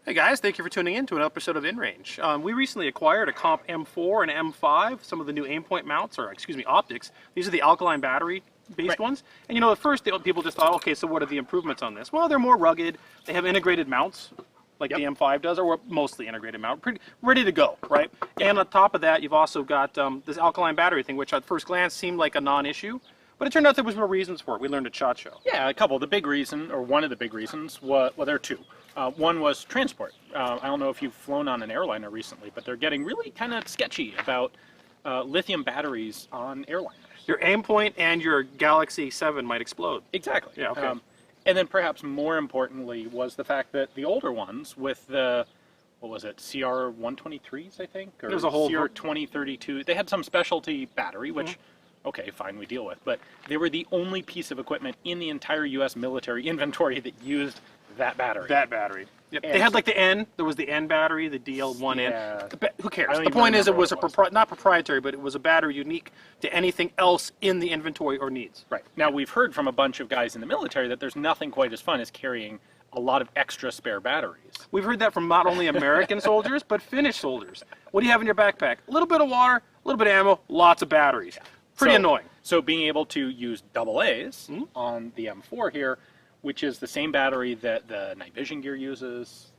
Hey guys, thank you for tuning in to an episode of InRange. We recently acquired a Comp M4 and M5, some of the new Aimpoint mounts, or excuse me, optics. These are the alkaline battery-based ones. And you know, at first people just thought, okay, so what are the improvements on this? Well, they're more rugged. They have integrated mounts, like the M5 does, or mostly integrated mount, pretty ready to go, right? And on top of that, you've also got this alkaline battery thing, which at first glance seemed like a non-issue. But it turned out there was more reasons for it. We learned at SHOT Show. Yeah, a couple. The big reason, or one of the big reasons, well, there are two. One was transport. I don't know if you've flown on an airliner recently, but they're getting really kind of sketchy about lithium batteries on airliners. Your Aimpoint and your Galaxy 7 might explode. Exactly. Yeah, okay. And then perhaps more importantly was the fact that the older ones with the, what was it, CR123s, I think? Or There's a whole CR2032. They had some specialty battery, which, okay, fine, we deal with. But they were the only piece of equipment in the entire U.S. military inventory that used that battery. That battery. Yep. They had like the N. There was the N battery, the DL1N. Yeah. Who cares? The point is, it was not proprietary, but it was a battery unique to anything else in the inventory or needs. Right. Now, we've heard from a bunch of guys in the military that there's nothing quite as fun as carrying a lot of extra spare batteries. We've heard that from not only American soldiers, but Finnish soldiers. What do you have in your backpack? A little bit of water, a little bit of ammo, lots of batteries. Pretty annoying. So being able to use AA's on the M4 here, which is the same battery that the night vision gear uses,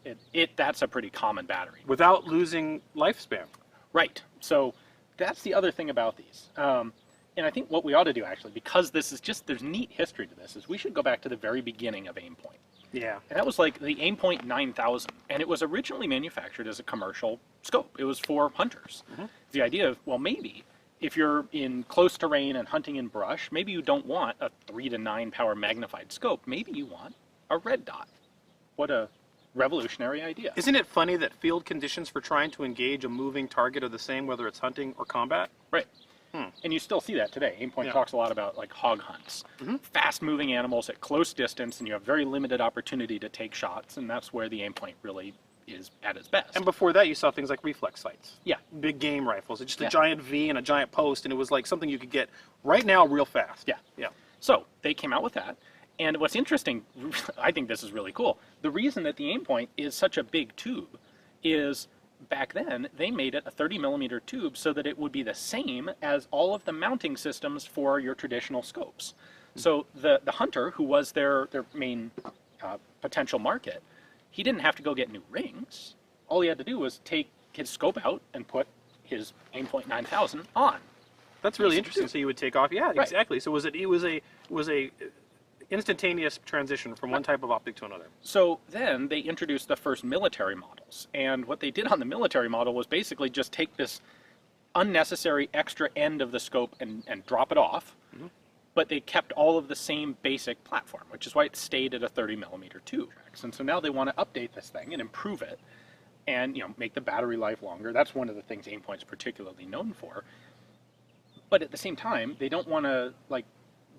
that's a pretty common battery. Without losing lifespan. Right. So that's the other thing about these. And I think what we ought to do, actually, because this is just, there's neat history to this, is we should go back to the very beginning of Aimpoint. Yeah. And that was like the Aimpoint 9000. And it was originally manufactured as a commercial scope. It was for hunters. The idea of, well, maybe if you're in close terrain and hunting in brush, maybe you don't want a 3 to 9 power magnified scope. Maybe you want a red dot. What a revolutionary idea. Isn't it funny that field conditions for trying to engage a moving target are the same, whether it's hunting or combat? Right. And you still see that today. Aimpoint talks a lot about like hog hunts. Fast moving animals at close distance, and you have very limited opportunity to take shots, and that's where the Aimpoint really is at its best. And before that, you saw things like reflex sights. Yeah. Big game rifles. It's just a giant V and a giant post, and it was like something you could get right now real fast. Yeah. Yeah. So they came out with that. And what's interesting, I think this is really cool, the reason that the Aimpoint is such a big tube is back then they made it a 30 millimeter tube so that it would be the same as all of the mounting systems for your traditional scopes. So the hunter, who was their main potential market, he didn't have to go get new rings. All he had to do was take his scope out and put his Aimpoint 9000 on. That's really interesting. So you would take off. Yeah, exactly. So it was a instantaneous transition from one type of optic to another. So then they introduced the first military models. And what they did on the military model was basically just take this unnecessary extra end of the scope and drop it off. But they kept all of the same basic platform, which is why it stayed at a 30 millimeter tube. And so now they want to update this thing and improve it and, you know, make the battery life longer. That's one of the things Aimpoint's particularly known for. But at the same time, they don't want to, like,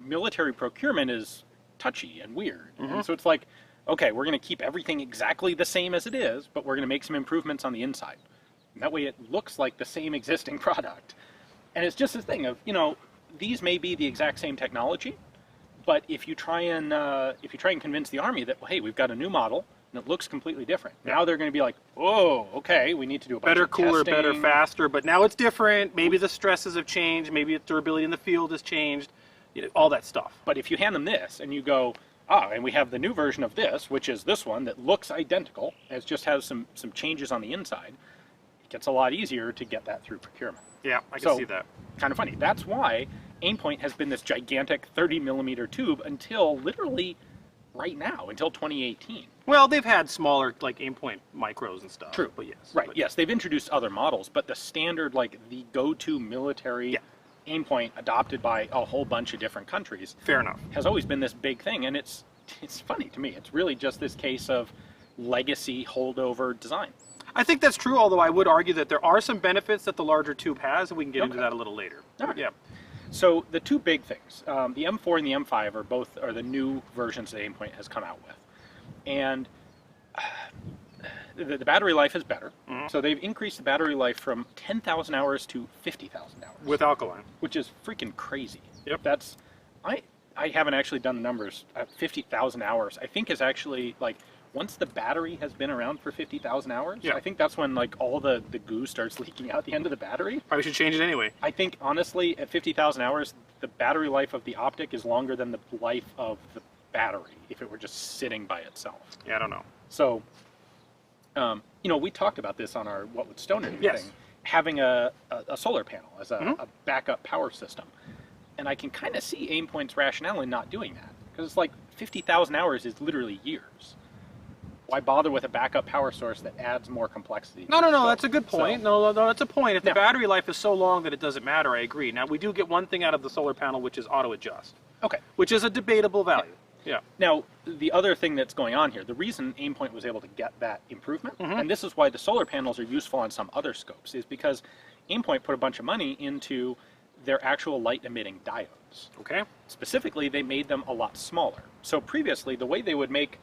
military procurement is touchy and weird. And so it's like, okay, we're going to keep everything exactly the same as it is, but we're going to make some improvements on the inside. And that way it looks like the same existing product. And it's just this thing of, you know, these may be the exact same technology, but if you try and convince the Army that, well, hey, we've got a new model and it looks completely different. Now they're going to be like, oh, okay, we need to do a bunch better, of cooler, testing. better, faster. But now it's different. Maybe the stresses have changed. Maybe its durability in the field has changed. You know, all that stuff. But if you hand them this and you go, and we have the new version of this, which is this one that looks identical, it just has some changes on the inside, it gets a lot easier to get that through procurement. Yeah, I can see that. Kind of funny. That's why Aimpoint has been this gigantic 30 millimeter tube until literally right now, until 2018. Well, they've had smaller, like, Aimpoint micros and stuff. True. But yes. Right, yes, they've introduced other models, but the standard, like, the go-to military Aimpoint adopted by a whole bunch of different countries. Fair enough. Has always been this big thing, and it's funny to me. It's really just this case of legacy holdover design. I think that's true, although I would argue that there are some benefits that the larger tube has, and we can get into that a little later. Okay. Yeah. So the two big things, the M4 and the M5 are the new versions that Aimpoint has come out with. And the battery life is better. So they've increased the battery life from 10,000 hours to 50,000 hours. With alkaline. Which is freaking crazy. Yep. That's, I haven't actually done the numbers. 50,000 hours, I think, is actually like once the battery has been around for 50,000 hours, Yeah. I think that's when like all the goo starts leaking out the end of the battery. Probably should change it anyway. I think honestly, at 50,000 hours, the battery life of the optic is longer than the life of the battery if it were just sitting by itself. Yeah, I don't know. So, you know, we talked about this on our What Would Stoner Do Yes. thing, having a solar panel as a, Mhm. a backup power system. And I can kind of see Aimpoint's rationale in not doing that. Because it's like 50,000 hours is literally years. Why bother with a backup power source that adds more complexity? No, to no, the no, scope? that's a good point. So, No, that's a point. If the Now- battery life is so long that it doesn't matter, I agree. Now, we do get one thing out of the solar panel, which is auto-adjust, okay. which is a debatable value. Yeah. Now, the other thing that's going on here, the reason Aimpoint was able to get that improvement, and this is why the solar panels are useful on some other scopes, is because Aimpoint put a bunch of money into their actual light-emitting diodes. Okay. Specifically, they made them a lot smaller. So previously, the way they would make,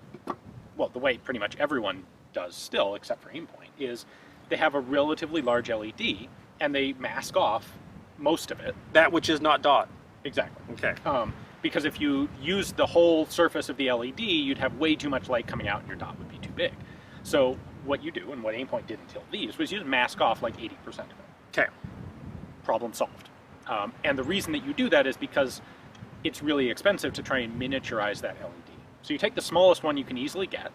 well, the way pretty much everyone does still, except for Aimpoint, is they have a relatively large LED, and they mask off most of it. That which is not dot. Exactly. Okay. Because if you use the whole surface of the LED, you'd have way too much light coming out and your dot would be too big. So what you do, and what Aimpoint did until these, was you mask off like 80% of it. Okay. Problem solved. And the reason that you do that is because it's really expensive to try and miniaturize that LED. So you take the smallest one you can easily get,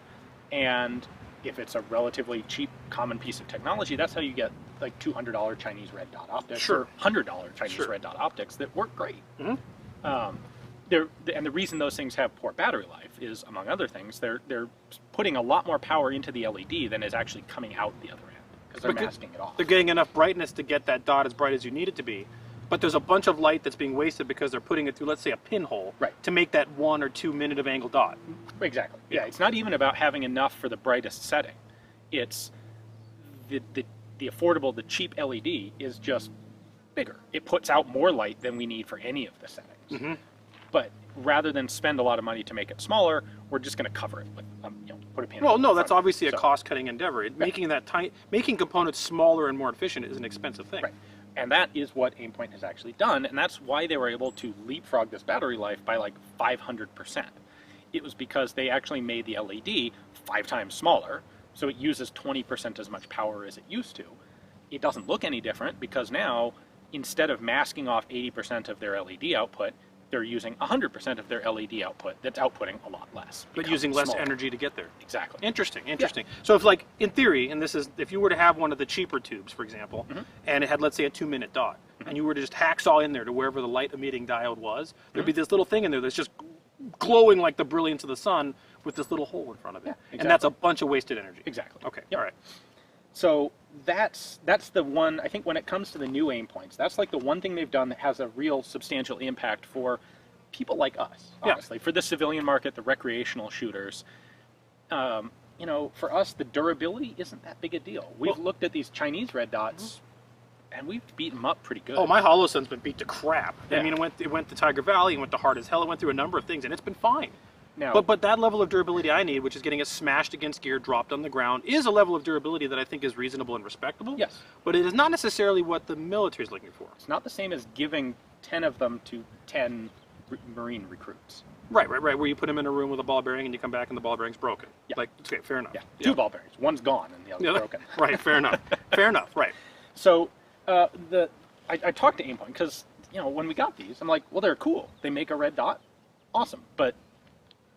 and if it's a relatively cheap, common piece of technology, that's how you get like $200 Chinese red dot optics, Sure. or $100 Chinese Sure. red dot optics that work great. Mhm. And the reason those things have poor battery life is, among other things, they're putting a lot more power into the LED than is actually coming out the other end because they're masking it off. They're getting enough brightness to get that dot as bright as you need it to be. But there's a bunch of light that's being wasted because they're putting it through, let's say, a pinhole Right. to make that 1 or 2 minute of angle dot. Exactly. Yeah, it's not even about having enough for the brightest setting. It's the affordable, the cheap LED is just bigger. It puts out more light than we need for any of the settings. Mm-hmm. But rather than spend a lot of money to make it smaller, we're just going to cover it with, put a pin. Well, in no, the that's front. obviously a So- cost-cutting endeavor. Making that making components smaller and more efficient is an expensive thing. Right. And that is what Aimpoint has actually done, and that's why they were able to leapfrog this battery life by like 500%. It was because they actually made the LED 5 times smaller, so it uses 20% as much power as it used to. It doesn't look any different because now, instead of masking off 80% of their LED output, they're using 100% of their LED output that's outputting a lot less. But because using it's less smaller. energy to get there. Exactly. Interesting. So if, like, in theory, and this is, if you were to have one of the cheaper tubes, for example, Mm-hmm. and it had, let's say, a 2-minute dot, and you were to just hacksaw in there to wherever the light emitting diode was, there'd be this little thing in there that's just glowing like the brilliance of the sun with this little hole in front of it. Yeah, And that's a bunch of wasted energy. Exactly. Okay. Yep. All right. So that's the one, I think when it comes to the new Aimpoints, that's like the one thing they've done that has a real substantial impact for people like us, Yeah. honestly. For the civilian market, the recreational shooters, for us, the durability isn't that big a deal. We've looked at these Chinese red dots, and we've beat them up pretty good. Oh, my Holosun's been beat to crap. Yeah. I mean, it went to Tiger Valley, it went to Hard as Hell, it went through a number of things, and it's been fine. Now, But that level of durability I need, which is getting it smashed against gear, dropped on the ground, is a level of durability that I think is reasonable and respectable. Yes. But it is not necessarily what the military is looking for. it's not the same as giving 10 of them to 10 Marine recruits. Right. Where you put them in a room with a ball bearing and you come back and the ball bearing's broken. Yeah. Like, okay, fair enough. Yeah, 2 ball bearings. One's gone and the other's Yeah, broken. Right, fair enough. Fair enough, right. So I talked to Aimpoint because when we got these, I'm like, well, they're cool. They make a red dot, awesome. But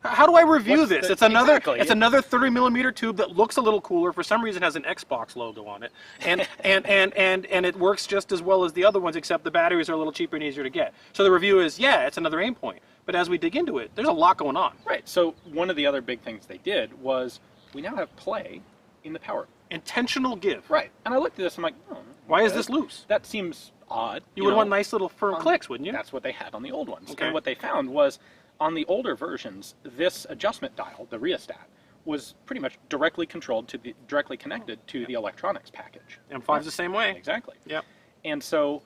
How do I review What's this? the- It's another exactly. it's another 30mm tube that looks a little cooler. For some reason has an Xbox logo on it. And and it works just as well as the other ones, except the batteries are a little cheaper and easier to get. So the review is, yeah, it's another Aimpoint. But as we dig into it, there's a lot going on. right, so one of the other big things they did was we now have play in the power. Intentional give. Right, and I looked at this. I'm like, oh, Why is okay. this loose? That seems odd. You would want nice little firm clicks, wouldn't you? That's what they had on the old ones. Okay. And what they found was on the older versions, this adjustment dial, the rheostat, was pretty much directly connected to the electronics package. M5's the same way. Exactly. Yep. And so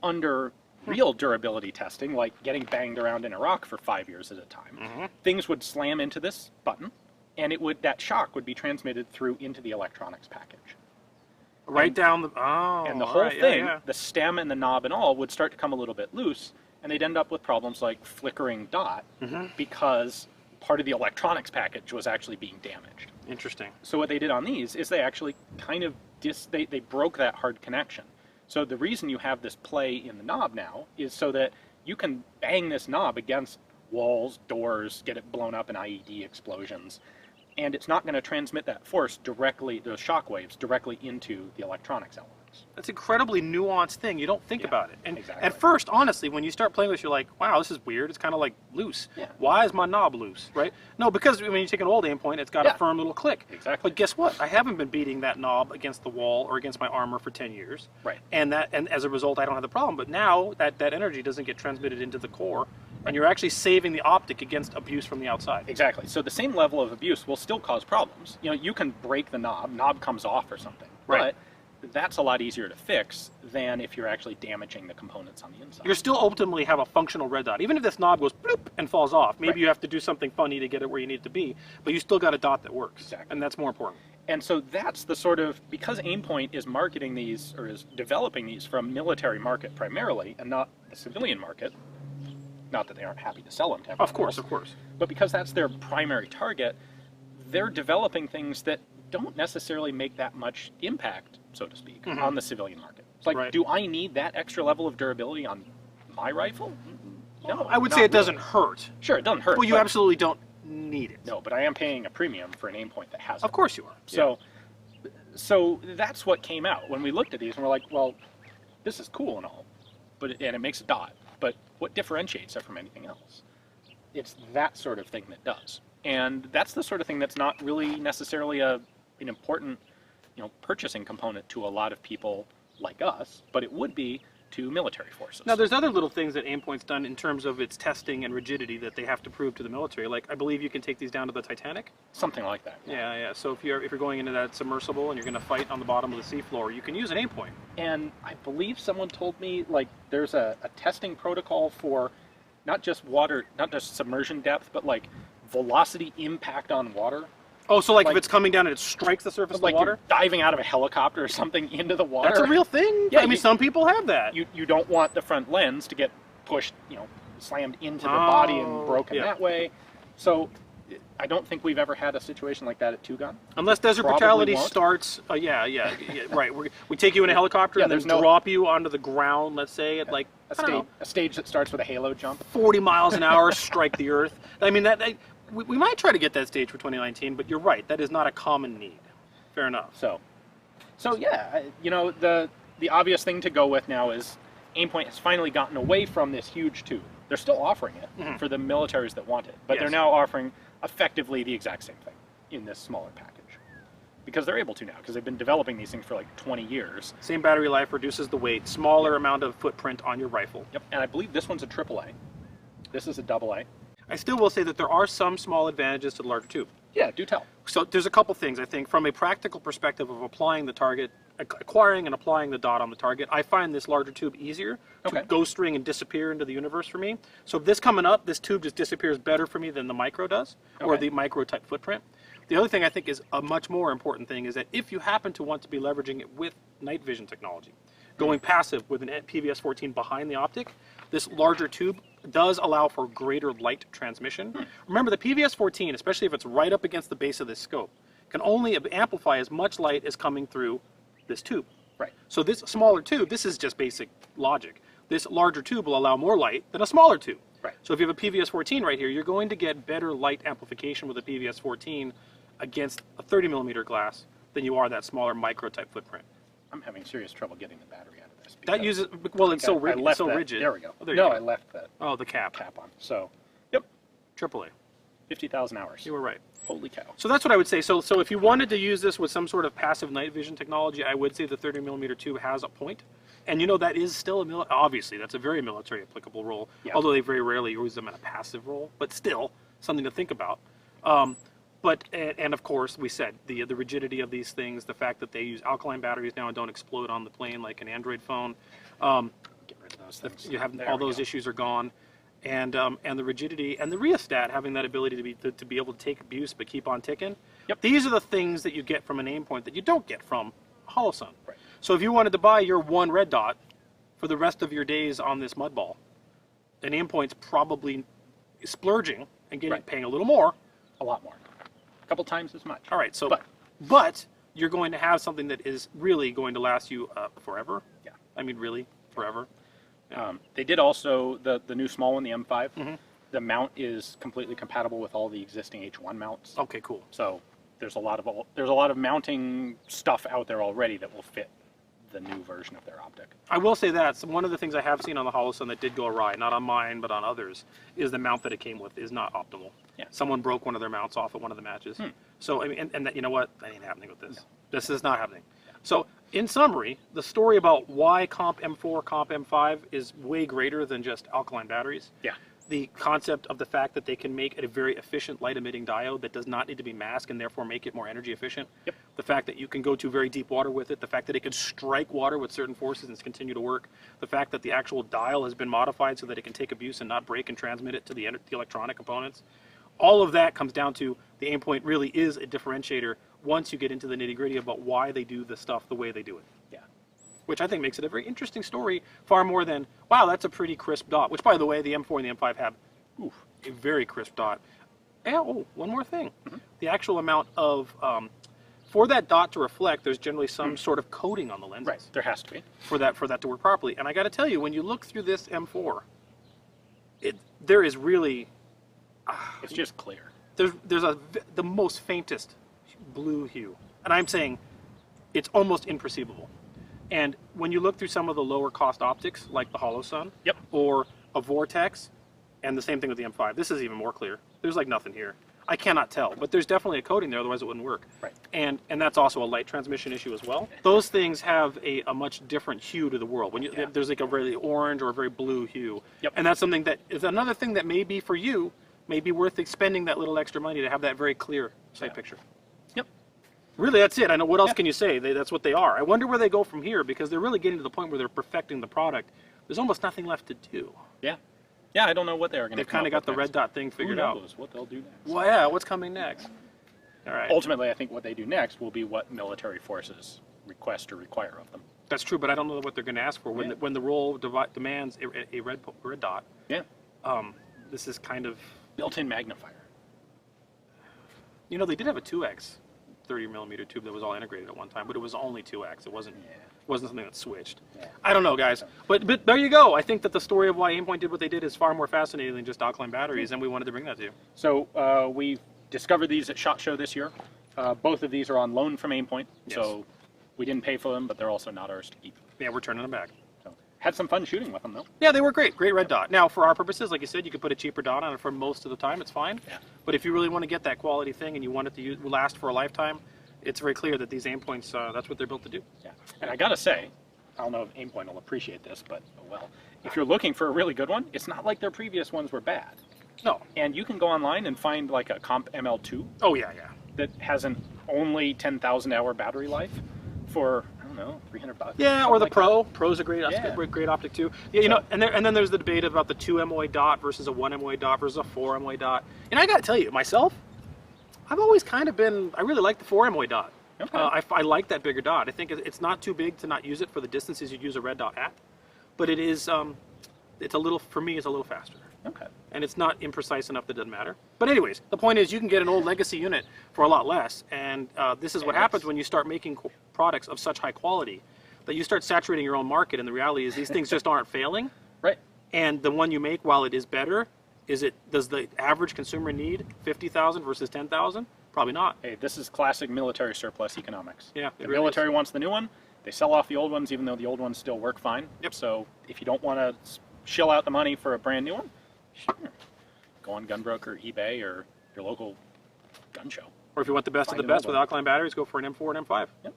under real durability testing, like getting banged around in Iraq for 5 years at a time, things would slam into this button, and that shock would be transmitted through into the electronics package. Right down the And the all whole right, thing, yeah. the stem and the knob and all, would start to come a little bit loose, and they'd end up with problems like flickering dot because part of the electronics package was actually being damaged. Interesting. So what they did on these is they actually kind of they broke that hard connection. So the reason you have this play in the knob now is so that you can bang this knob against walls, doors, get it blown up in IED explosions, and it's not going to transmit that force directly, those shock waves, directly into the electronics elements. That's an incredibly nuanced thing. You don't think about it. And exactly. at first, honestly, when you start playing with this, you're like, wow, this is weird. It's kind of like loose. Yeah. Why is my knob loose, right? No, because when you take an old Aimpoint, it's got a firm little click. Exactly. But guess what? I haven't been beating that knob against the wall or against my armor for 10 years. Right. And as a result, I don't have the problem. But now that energy doesn't get transmitted into the core, and you're actually saving the optic against abuse from the outside. Exactly. So the same level of abuse will still cause problems. You know, you can break the knob comes off or something. Right. But that's a lot easier to fix than if you're actually damaging the components on the inside. You still ultimately have a functional red dot. Even if this knob goes bloop and falls off, maybe you have to do something funny to get it where you need it to be, but you still got a dot that works. Exactly. And that's more important. And so that's the sort of, because Aimpoint is marketing these, or is developing these from military market primarily, and not the civilian market, not that they aren't happy to sell them to everyone else, Of course. but because that's their primary target, they're developing things that don't necessarily make that much impact, so to speak, on the civilian market. It's like, do I need that extra level of durability on my rifle? No. I would say it doesn't hurt. Sure, it doesn't hurt. Well, you absolutely don't need it. No, but I am paying a premium for an Aimpoint that has it. Of course you are. So that's what came out when we looked at these, and we're like, well, this is cool and all, and it makes a dot, but what differentiates it from anything else? It's that sort of thing that does. And that's the sort of thing that's not really necessarily an important, purchasing component to a lot of people like us, but it would be to military forces. Now, there's other little things that Aimpoint's done in terms of its testing and rigidity that they have to prove to the military. Like, I believe you can take these down to the Titanic. Something like that. Yeah. So if you're going into that submersible and you're going to fight on the bottom of the seafloor, you can use an Aimpoint. And I believe someone told me, like, there's a testing protocol for not just water, not just submersion depth, but like velocity impact on water. Oh, so like if it's coming down and it strikes the surface of the water? You're diving out of a helicopter or something into the water. That's a real thing? Yeah, I mean, some people have that. You don't want the front lens to get pushed, slammed into the body and broken that way. So I don't think we've ever had a situation like that at Two Gun. Unless Desert Brutality starts, right. We take you in a helicopter and then drop you onto the ground, let's say, at a stage that starts with a halo jump. 40 miles an hour, strike the earth. I mean, we might try to get that stage for 2019, but you're right, that is not a common need. Fair enough. So yeah, the obvious thing to go with now is Aimpoint has finally gotten away from this huge tube. They're still offering it for the militaries that want it, but they're now offering effectively the exact same thing in this smaller package. Because they're able to now, because they've been developing these things for like 20 years. Same battery life, reduces the weight, smaller amount of footprint on your rifle. Yep, and I believe this one's a AAA. This is a AA. I still will say that there are some small advantages to the larger tube. Yeah, do tell. So there's a couple things, I think, from a practical perspective of applying the target, acquiring and applying the dot on the target. I find this larger tube easier to ghost ring and disappear into the universe for me. So this coming up, this tube just disappears better for me than the micro does, or the micro type footprint. The other thing I think is a much more important thing is that if you happen to want to be leveraging it with night vision technology, going passive with an PVS-14 behind the optic, this larger tube does allow for greater light transmission. Remember, the PVS-14, especially if it's right up against the base of this scope, can only amplify as much light as coming through this tube. Right. So this smaller tube, this is just basic logic. This larger tube will allow more light than a smaller tube. Right. So if you have a PVS-14 right here, you're going to get better light amplification with a PVS-14 against a 30mm glass than you are that smaller micro type footprint. I'm having serious trouble getting the battery out of this. That uses, well, it's so rigid. It's so rigid. There we go. Oh, there I left the cap on. So, yep. AAA. 50,000 hours. You were right. Holy cow. So that's what I would say. So if you wanted to use this with some sort of passive night vision technology, I would say the 30mm tube has a point. And that is still obviously that's a very military applicable role, although they very rarely use them in a passive role, but still something to think about. And of course, we said the rigidity of these things, the fact that they use alkaline batteries now and don't explode on the plane like an Android phone. Get rid of those things. You have all those issues are gone, and the rigidity and the rheostat having that ability to be able to take abuse but keep on ticking. Yep. These are the things that you get from an Aimpoint that you don't get from HoloSun. Right. So if you wanted to buy your one red dot for the rest of your days on this mud ball, an Aimpoint's probably splurging and paying a little more. A lot more. A couple times as much. All right, so but you're going to have something that is really going to last you forever. Yeah. I mean, really, forever. They did also, the new small one, the M5, the mount is completely compatible with all the existing H1 mounts. Okay, cool. So there's a lot of mounting stuff out there already that will fit the new version of their optic. I will say that one of the things I have seen on the Holosun that did go awry, not on mine but on others, is the mount that it came with is not optimal. Yeah. Someone broke one of their mounts off at one of the matches. So I mean, and that, you know what? That ain't happening with this. No. This is not happening. Yeah. So in summary, the story about why Comp M4, Comp M5 is way greater than just alkaline batteries. Yeah. The concept of the fact that they can make a very efficient light-emitting diode that does not need to be masked and therefore make it more energy efficient. Yep. The fact that you can go to very deep water with it. The fact that it can strike water with certain forces and continue to work. The fact that the actual dial has been modified so that it can take abuse and not break and transmit it to the electronic components. All of that comes down to the Aimpoint really is a differentiator once you get into the nitty-gritty about why they do the stuff the way they do it. Yeah. Which I think makes it a very interesting story, far more than, wow, that's a pretty crisp dot. Which, by the way, the M4 and the M5 have a very crisp dot. And, oh, one more thing. The actual amount of, for that dot to reflect, there's generally some sort of coating on the lenses. Right, there has to be. For that to work properly. And I got to tell you, when you look through this M4, there is really... it's just clear. There's the most faintest blue hue. And I'm saying it's almost imperceivable. And when you look through some of the lower cost optics, like the Holosun, or a Vortex, and the same thing with the M5, this is even more clear. There's like nothing here. I cannot tell, but there's definitely a coating there, otherwise it wouldn't work. Right. And that's also a light transmission issue as well. Those things have a much different hue to the world. When there's like a very orange or a very blue hue. And that's something that is another thing that may be for you, may be worth spending that little extra money to have that very clear sight picture. Really, that's it. I know. What else can you say? That's what they are. I wonder where they go from here, because they're really getting to the point where they're perfecting the product. There's almost nothing left to do. Yeah. Yeah, I don't know what they're going to do. They've kind of got the red dot thing figured out. Who knows what they'll do next? Well, yeah, what's coming next? All right. Ultimately, I think what they do next will be what military forces request or require of them. That's true, but I don't know what they're going to ask for. When the role demands a red dot. Yeah. This is kind of... Built-in magnifier. You know, they did have a 2x 30mm tube that was all integrated at one time, but it was only 2x. It wasn't something that switched. I don't know, guys. But there you go. I think that the story of why Aimpoint did what they did is far more fascinating than just alkaline batteries, and we wanted to bring that to you. So we discovered these at SHOT Show this year. Both of these are on loan from Aimpoint, so we didn't pay for them, but they're also not ours to keep. Yeah, we're turning them back. So, had some fun shooting with them, though. Yeah, they were great. Great red dot. Now, for our purposes, like you said, you could put a cheaper dot on it for most of the time. It's fine. Yeah. But if you really want to get that quality thing and you want it to last for a lifetime, it's very clear that these Aimpoints, that's what they're built to do. Yeah. And I got to say, I don't know if Aimpoint will appreciate this, but oh well. If you're looking for a really good one, it's not like their previous ones were bad. No. And you can go online and find like a Comp ML2. Oh, yeah, yeah. That has an only 10,000 hour battery life for, I don't know, $300. Yeah, or the like Pro. That. Pro's a great optic too. Yeah, you know, and then there's the debate about the 2 MOA dot versus a 1 MOA dot versus a 4 MOA dot. And I got to tell you, myself, I've always kind of been, I really like the 4 MOA dot. Okay. I like that bigger dot. I think it's not too big to not use it for the distances you'd use a red dot at, but it is, it's a little, for me, it's a little faster. Okay. And it's not imprecise enough that it doesn't matter. But anyways, the point is you can get an old legacy unit for a lot less, and this is what happens when you start making products of such high quality, that you start saturating your own market, and the reality is these things just aren't failing. Right. And the one you make, while it is better, does the average consumer need 50,000 versus 10,000? Probably not. Hey, this is classic military surplus economics. Yeah, the military wants the new one. They sell off the old ones, even though the old ones still work fine. Yep. So if you don't want to shill out the money for a brand new one, sure. Go on Gunbroker, eBay, or your local gun show. Or if you want the best of the best with alkaline batteries, go for an M4 and M5. Yep.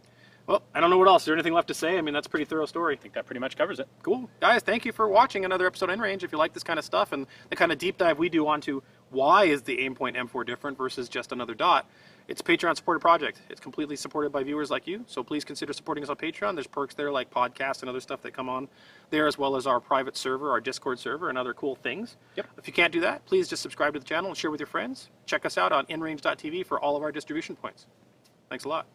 Well, I don't know what else. Is there anything left to say? I mean, that's a pretty thorough story. I think that pretty much covers it. Cool. Guys, thank you for watching another episode of InRange. If you like this kind of stuff and the kind of deep dive we do onto why is the Aimpoint M4 different versus just another dot, it's a Patreon-supported project. It's completely supported by viewers like you, so please consider supporting us on Patreon. There's perks there like podcasts and other stuff that come on there, as well as our private server, our Discord server, and other cool things. Yep. If you can't do that, please just subscribe to the channel and share with your friends. Check us out on InRange.tv for all of our distribution points. Thanks a lot.